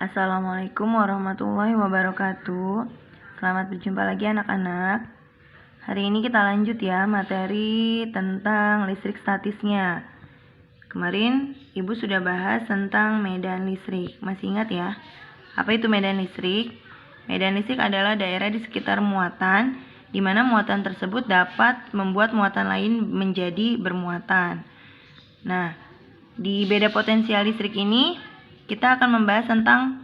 Assalamualaikum warahmatullahi wabarakatuh. Selamat berjumpa lagi anak-anak. Hari ini kita lanjut ya materi tentang listrik statisnya. Kemarin Ibu sudah bahas tentang medan listrik. Masih ingat ya? Apa itu medan listrik? Medan listrik adalah daerah di sekitar muatan, di mana muatan tersebut dapat membuat muatan lain menjadi bermuatan. Nah, di beda potensial listrik ini kita akan membahas tentang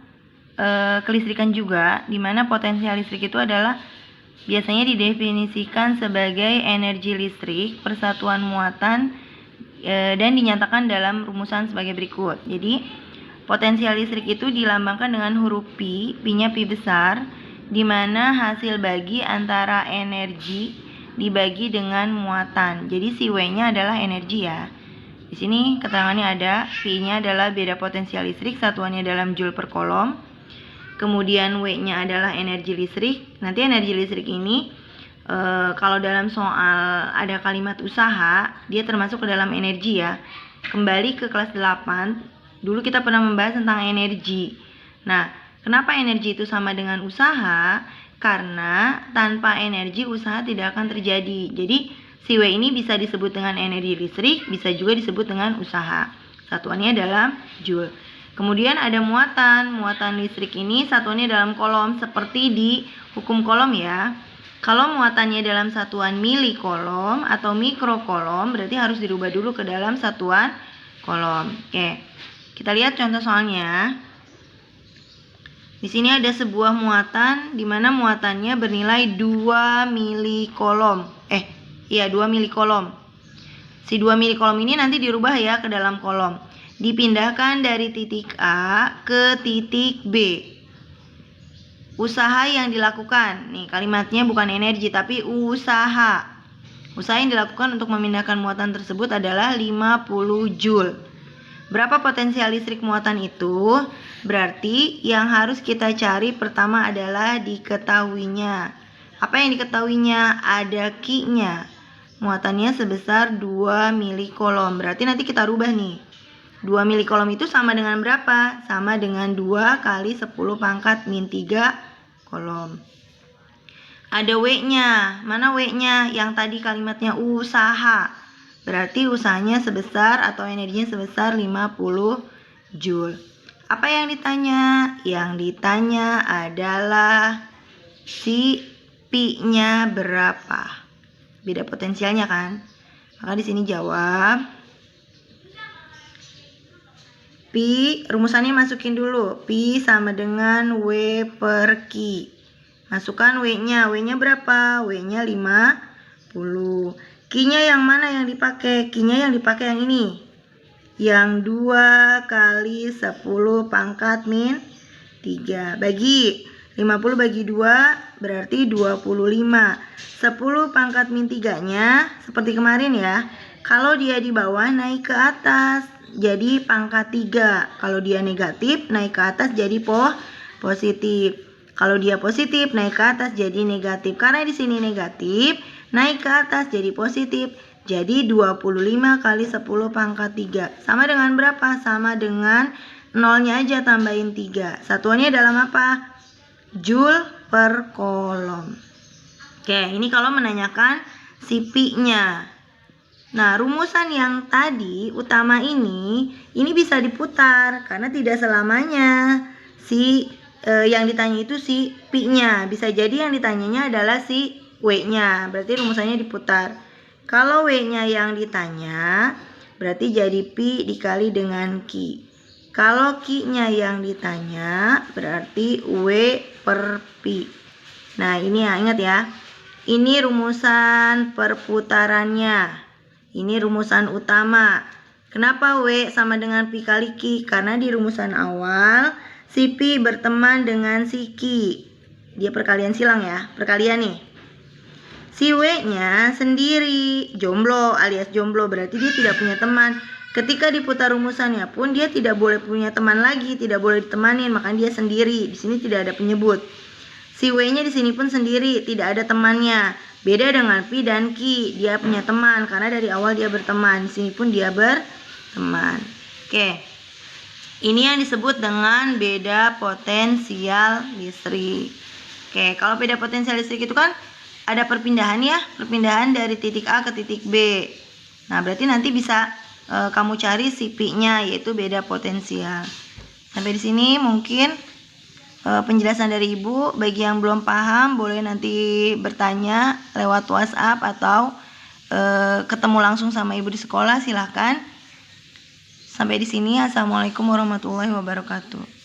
kelistrikan juga, di mana potensial listrik itu adalah biasanya didefinisikan sebagai energi listrik persatuan muatan dan dinyatakan dalam rumusan sebagai berikut. Jadi potensial listrik itu dilambangkan dengan huruf Pi, Pi-nya Pi besar, di mana hasil bagi antara energi dibagi dengan muatan. Jadi si W-nya adalah energi ya. Di sini keterangannya ada, P-nya adalah beda potensial listrik, satuannya dalam joule per kolom. Kemudian W-nya adalah energi listrik. Nanti energi listrik ini kalau dalam soal ada kalimat usaha, dia termasuk ke dalam energi ya. Kembali ke kelas 8, dulu kita pernah membahas tentang energi. Nah, kenapa energi itu sama dengan usaha? Karena tanpa energi usaha tidak akan terjadi. Jadi si W ini bisa disebut dengan energi listrik, bisa juga disebut dengan usaha. Satuannya dalam joule. Kemudian ada muatan. Muatan listrik ini satuannya dalam kolom, seperti di hukum kolom ya. Kalau muatannya dalam satuan milikolom atau mikrokolom, berarti harus dirubah dulu ke dalam satuan kolom. Oke, kita lihat contoh soalnya. Di sini ada sebuah muatan, di mana muatannya bernilai 2 milikolom. 2 milikolom. Si 2 milikolom ini nanti dirubah ya ke dalam kolom. Dipindahkan dari titik A ke titik B. Usaha yang dilakukan. Nih kalimatnya bukan energi tapi usaha. Usaha yang dilakukan untuk memindahkan muatan tersebut adalah 50 joule. Berapa potensial listrik muatan itu? Berarti yang harus kita cari pertama adalah diketahuinya. Apa yang diketahuinya? Ada Q-nya. Muatannya sebesar 2 milikolom. Berarti nanti kita rubah nih. 2 milikolom itu sama dengan berapa? Sama dengan 2 kali 10 pangkat min 3 kolom. Ada W-nya. Mana W-nya? Yang tadi kalimatnya usaha. Berarti usahanya sebesar atau energinya sebesar 50 joule. Apa yang ditanya? Yang ditanya adalah si Pi-nya berapa? Beda potensialnya kan? Maka di sini jawab Pi, rumusannya masukin dulu. Pi sama dengan W per Q. Masukkan W-nya. W-nya berapa? W-nya 50. Q-nya yang mana yang dipakai? Q-nya yang dipakai yang ini. Yang 2 kali 10 pangkat min 3. Bagi 50 bagi 2 berarti 25. 10 pangkat min 3-nya seperti kemarin ya. Kalau dia di bawah naik ke atas jadi pangkat 3. Kalau dia negatif naik ke atas jadi positif. Kalau dia positif naik ke atas jadi negatif. Karena di sini negatif, naik ke atas jadi positif. Jadi 25 kali 10 pangkat 3. Sama dengan berapa? Sama dengan nolnya aja tambahin 3. Satuannya dalam apa? Joule per kolom. Oke, ini kalau menanyakan si Pi-nya. Nah, rumusan yang tadi utama ini bisa diputar karena tidak selamanya yang ditanya itu si Pi-nya. Bisa jadi yang ditanyanya adalah si W-nya. Berarti rumusannya diputar. Kalau W-nya yang ditanya, berarti jadi Pi dikali dengan Q. Kalau Q-nya yang ditanya, berarti W per Pi. Nah, ini ya, ingat ya. Ini rumusan perputarannya. Ini rumusan utama. Kenapa W sama dengan Pi kali Q? Karena di rumusan awal, si Pi berteman dengan si Q. Dia perkalian silang ya, perkalian nih. Si W-nya sendiri, jomblo alias jomblo, berarti dia tidak punya teman. Ketika diputar rumusannya pun dia tidak boleh punya teman lagi, tidak boleh ditemanin, makanya dia sendiri. Di sini tidak ada penyebut. Si W-nya di sini pun sendiri, tidak ada temannya. Beda dengan Pi dan Q, dia punya teman karena dari awal dia berteman. Di sini pun dia berteman. Oke. Ini yang disebut dengan beda potensial listrik. Oke, kalau beda potensial listrik itu kan ada perpindahan ya, perpindahan dari titik A ke titik B. Nah, berarti nanti bisa kamu cari si P-nya, yaitu beda potensial. Sampai di sini mungkin penjelasan dari Ibu. Bagi yang belum paham, boleh nanti bertanya lewat WhatsApp atau ketemu langsung sama Ibu di sekolah, silahkan. Sampai di sini, assalamualaikum warahmatullahi wabarakatuh.